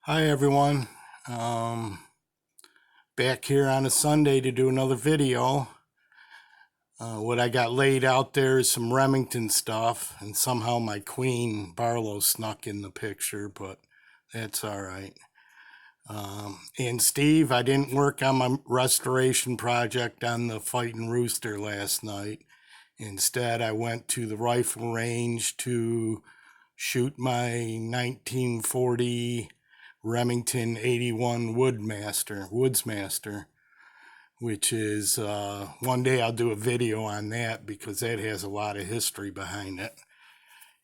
Hi everyone. Um, Back here on a Sunday to do another video. What I got laid out there is some Remington stuff, and somehow my Queen Barlow snuck in the picture, but that's all right. And Steve, I didn't work on my restoration project on the Fighting Rooster last night. Instead, I went to the rifle range to shoot my 1940 Remington 81 Woodsmaster, which is one day I'll do a video on that because that has a lot of history behind it.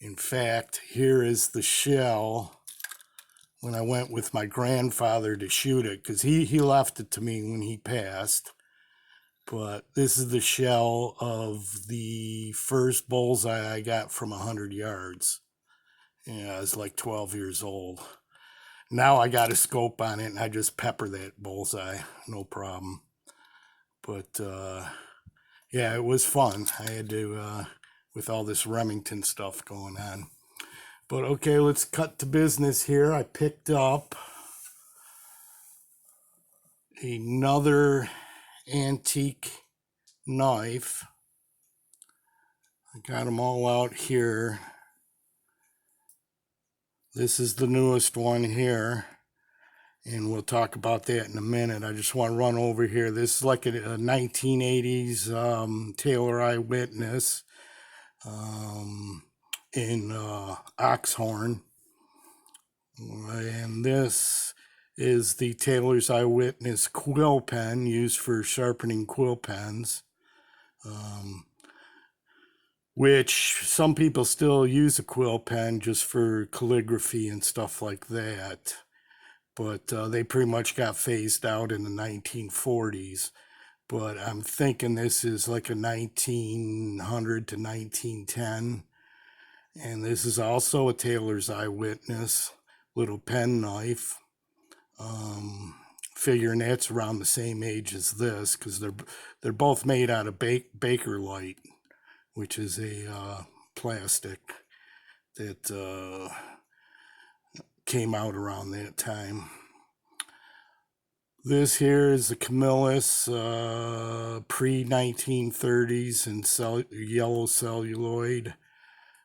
In fact, here is the shell when I went with my grandfather to shoot it, because he left it to me when he passed. But this is the shell of the first bullseye I got from 100 yards. Yeah, I was like 12 years old. Now I got a scope on it and I just pepper that bullseye, no problem. But yeah, it was fun. I had to, with all this Remington stuff going on. But okay, let's cut to business here. I picked up another antique knife. I got them all out here. This is the newest one here, and we'll talk about that in a minute. I just want to run over here. This is like a 1980s Taylor Eyewitness in Oxhorn. And this is the Taylor's Eyewitness quill pen used for sharpening quill pens, which some people still use a quill pen just for calligraphy and stuff like that. But they pretty much got phased out in the 1940s. But I'm thinking this is like a 1900 to 1910. And this is also a Taylor's Eyewitness little pen knife. Figuring that's around the same age as this, because they're both made out of Bakelite, which is a plastic that came out around that time. This here is a Camillus pre-1930s in yellow celluloid.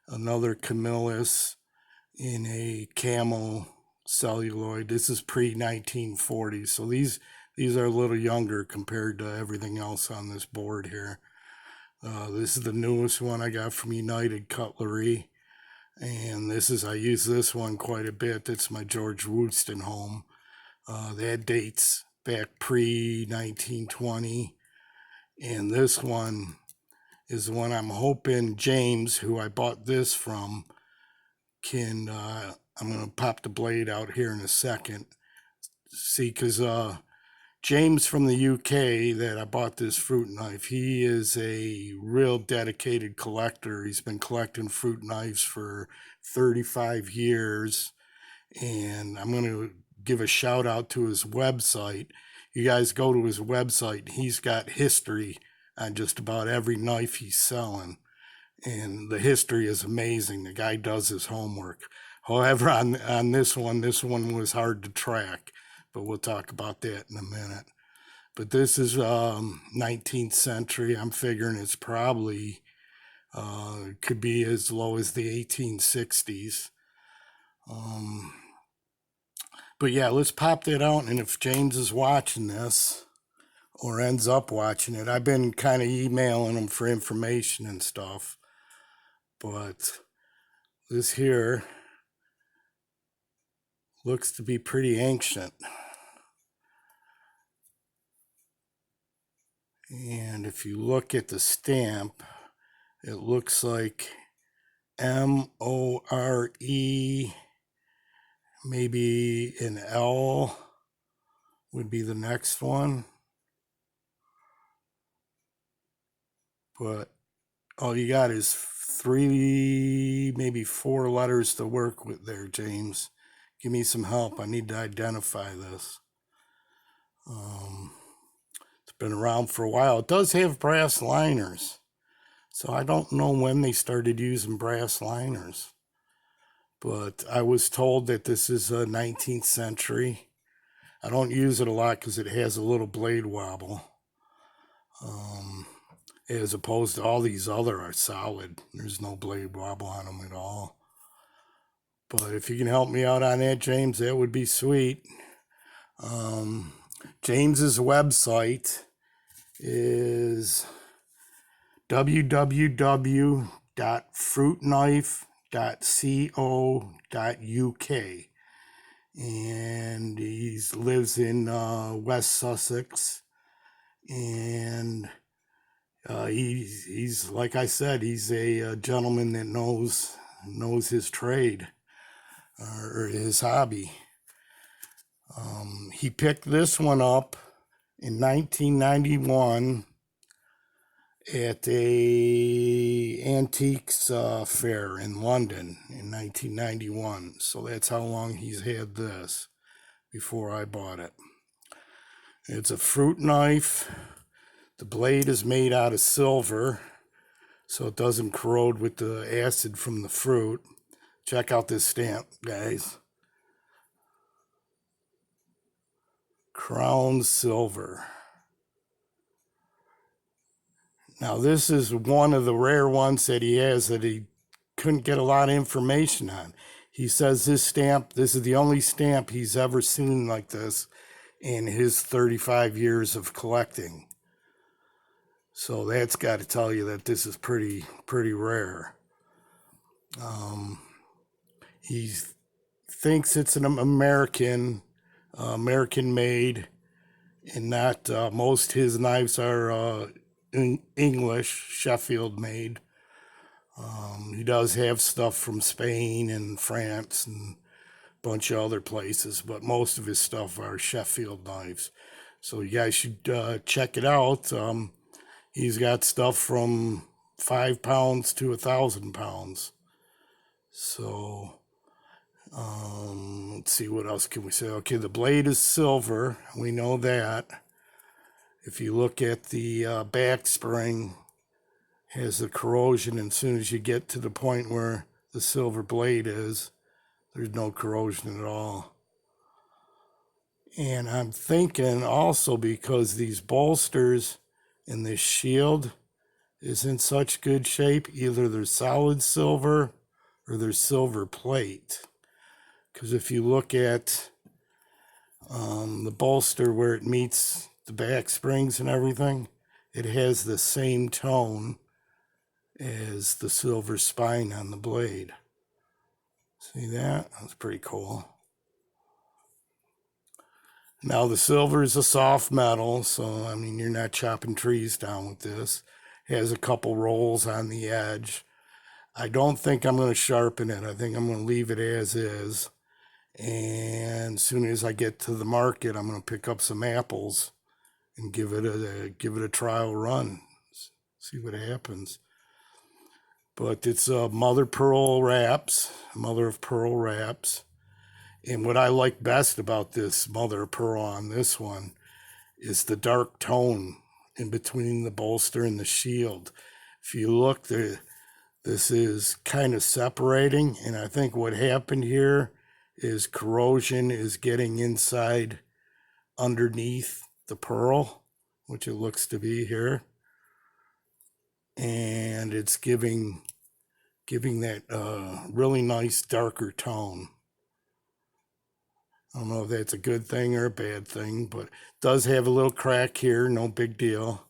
Another Camillus in a camo celluloid. This is pre-1940s, so these are a little younger compared to everything else on this board here. This is the newest one I got from United Cutlery, and I use this one quite a bit. That's my George Woodston home. That dates back pre-1920, and this one is the one I'm hoping James, who I bought this from, can I'm going to pop the blade out here in a second. See, because James from the UK that I bought this fruit knife, he is a real dedicated collector. He's been collecting fruit knives for 35 years. And I'm going to give a shout out to his website. You guys go to his website. He's got history on just about every knife he's selling. And the history is amazing. The guy does his homework. However, on this one was hard to track, but we'll talk about that in a minute. But this is 19th century. I'm figuring it's probably could be as low as the 1860s. But yeah, let's pop that out. And if James is watching this or ends up watching it, I've been kind of emailing him for information and stuff. But this here looks to be pretty ancient. And if you look at the stamp, it looks like MORE, maybe an L would be the next one. But all you got is 3, maybe 4 letters to work with there, James. Give me some help. I need to identify this. It's been around for a while. It does have brass liners, so I don't know when they started using brass liners. but I was told that this is a 19th century. I don't use it a lot because it has a little blade wobble. As opposed to all these other are solid. There's no blade wobble on them at all. But if you can help me out on that, James, that would be sweet. James's website is www.fruitknife.co.uk, and he lives in West Sussex, and he's like I said, he's a gentleman that knows his trade or his hobby. He picked this one up in 1991 at a antiques fair in London in 1991. So that's how long he's had this before I bought it. It's a fruit knife. The blade is made out of silver, so it doesn't corrode with the acid from the fruit. Check out this stamp, guys. Crown silver. Now, this is one of the rare ones that he has that he couldn't get a lot of information on. He says this stamp, this is the only stamp he's ever seen like this in his 35 years of collecting. So that's got to tell you that this is pretty rare. He thinks it's an American made, and not most his knives are English, Sheffield made. He does have stuff from Spain and France and a bunch of other places, but most of his stuff are Sheffield knives. So you guys should check it out. He's got stuff from 5 pounds to 1,000 pounds. So let's see, what else can we say? Okay, the blade is silver. We know that. If you look at the back spring, has the corrosion, and as soon as you get to the point where the silver blade is, there's no corrosion at all. And I'm thinking also because these bolsters and this shield is in such good shape, either they're solid silver or they're silver plate. Because if you look at the bolster where it meets the back springs and everything, it has the same tone as the silver spine on the blade. See that? That's pretty cool. Now the silver is a soft metal, so I mean you're not chopping trees down with this. It has a couple rolls on the edge. I don't think I'm going to sharpen it. I think I'm going to leave it as is. And as soon as I get to the market, I'm going to pick up some apples and give it a trial run. See what happens. But it's mother of pearl wraps. And what I like best about this mother of pearl on this one is the dark tone in between the bolster and the shield. If you look, this is kind of separating, and I think what happened here is corrosion is getting inside underneath the pearl, which it looks to be here, and it's giving that really nice darker tone. I don't know if that's a good thing or a bad thing, but it does have a little crack here, no big deal.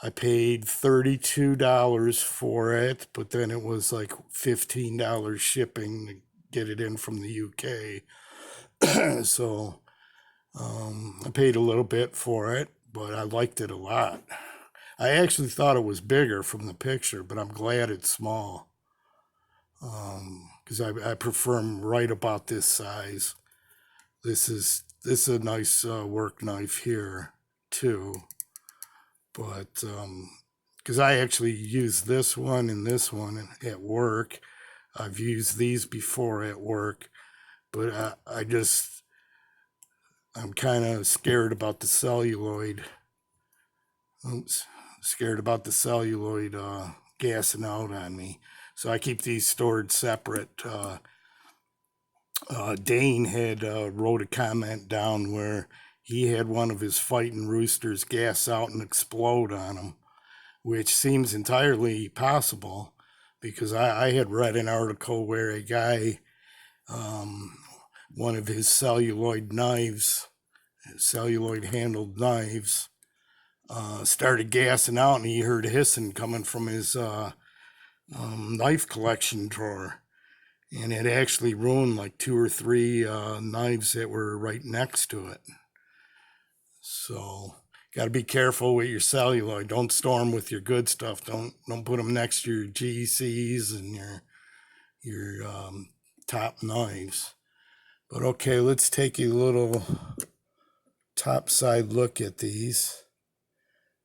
I paid $32 for it, but then it was like $15 shipping to get it in from the UK. So I paid a little bit for it, but I liked it a lot. I actually thought it was bigger from the picture, but I'm glad it's small. Because I prefer them right about this size. This is a nice work knife here too, but because I actually use this one and this one at work. I've used these before at work, but I'm kind of scared about the celluloid. Scared about the celluloid gassing out on me. So I keep these stored separate. Dane had wrote a comment down where he had one of his fighting roosters gas out and explode on him, which seems entirely possible because I had read an article where a guy, one of his celluloid handled knives, started gassing out and he heard hissing coming from his knife collection drawer. And it actually ruined like 2 or 3 knives that were right next to it. So got to be careful with your celluloid. Don't store them with your good stuff. Don't put them next to your GCs and your top knives. But okay, let's take a little topside look at these.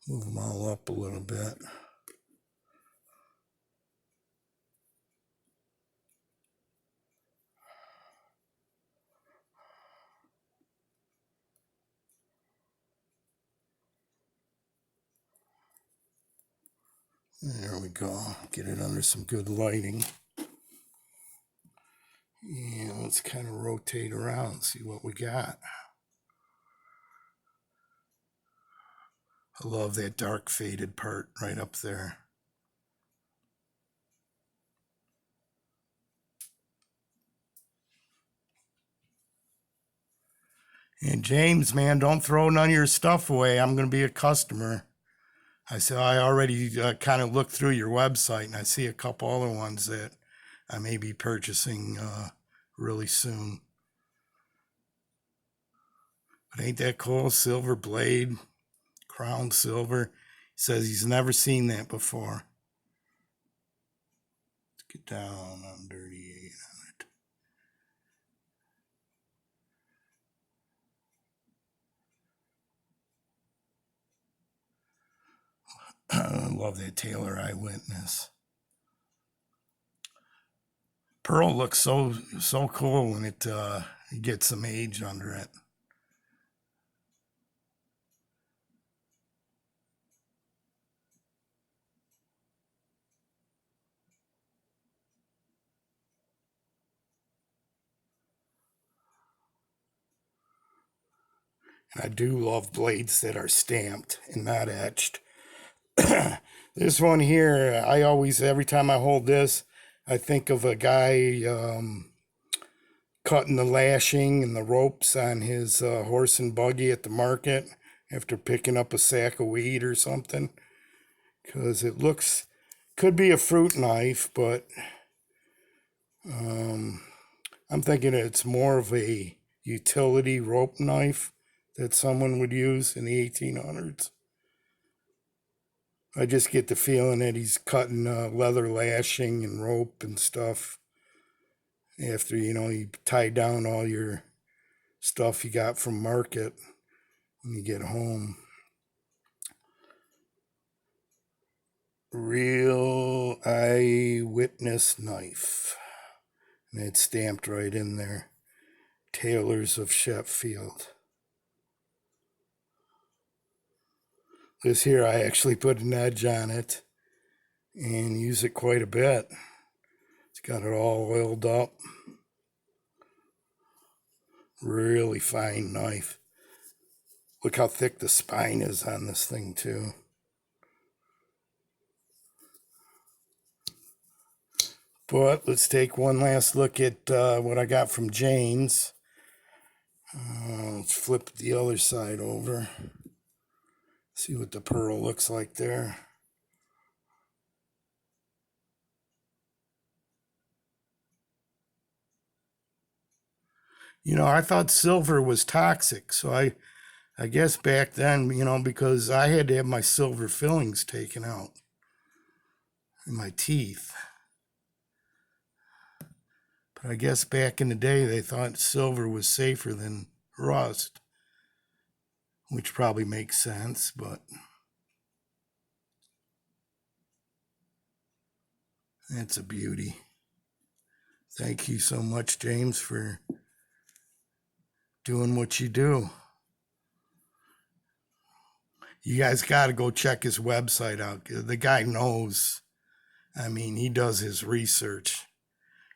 Move them all up a little bit. There we go. Get it under some good lighting. Yeah, let's kind of rotate around and see what we got. I love that dark faded part right up there. And James, man, don't throw none of your stuff away. I'm going to be a customer. I said, I already kind of looked through your website and I see a couple other ones that I may be purchasing really soon. But ain't that cool? Silver blade, crown silver. He says he's never seen that before. Let's get down on 38 on it. I love that Taylor Eyewitness. Pearl looks so cool when it gets some age under it. And I do love blades that are stamped and not etched. This one here, I always, every time I hold this, I think of a guy cutting the lashing and the ropes on his horse and buggy at the market after picking up a sack of weed or something. Because it looks, could be a fruit knife, but I'm thinking it's more of a utility rope knife that someone would use in the 1800s. I just get the feeling that he's cutting leather lashing and rope and stuff after, you tie down all your stuff you got from market when you get home. Real Eyewitness knife. And it's stamped right in there. Taylors of Sheffield. This here, I actually put an edge on it and use it quite a bit. It's got it all oiled up. Really fine knife. Look how thick the spine is on this thing too. But let's take one last look at what I got from James. Let's flip the other side over. See what the pearl looks like there. I thought silver was toxic, so I guess back then, because I had to have my silver fillings taken out in my teeth. But I guess back in the day, they thought silver was safer than rust, which probably makes sense, but that's a beauty. Thank you so much, James, for doing what you do. You guys got to go check his website out. The guy knows I mean, he does his research.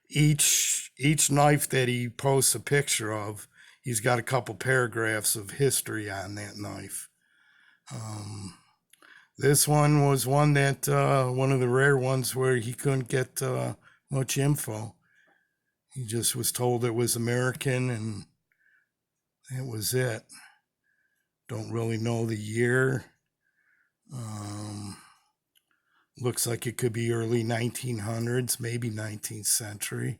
Each knife that he posts a picture of, he's got a couple paragraphs of history on that knife. This one was one that one of the rare ones where he couldn't get much info. He just was told it was American, and that was it. Don't really know the year. Looks like it could be early 1900s, maybe 19th century.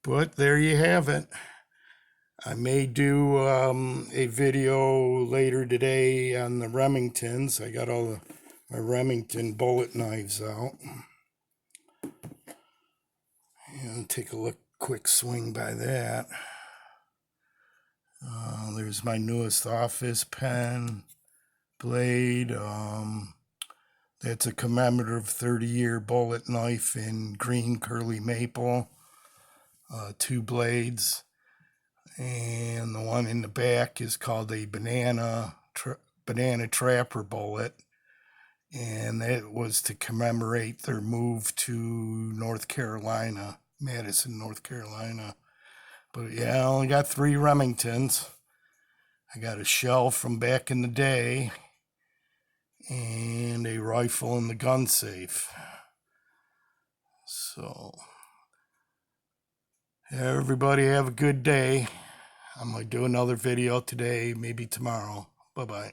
But there you have it. I may do a video later today on the Remingtons. I got all my Remington bullet knives out. And take a quick swing by that. There's my newest office pen blade. That's a commemorative 30-year bullet knife in green curly maple. 2 blades. And the one in the back is called a banana trapper bullet, and that was to commemorate their move to North Carolina, Madison, North Carolina. But yeah, I only got 3 Remingtons. I got a shell from back in the day and a rifle in the gun safe. So everybody have a good day. I'm going to do another video today, maybe tomorrow. Bye-bye.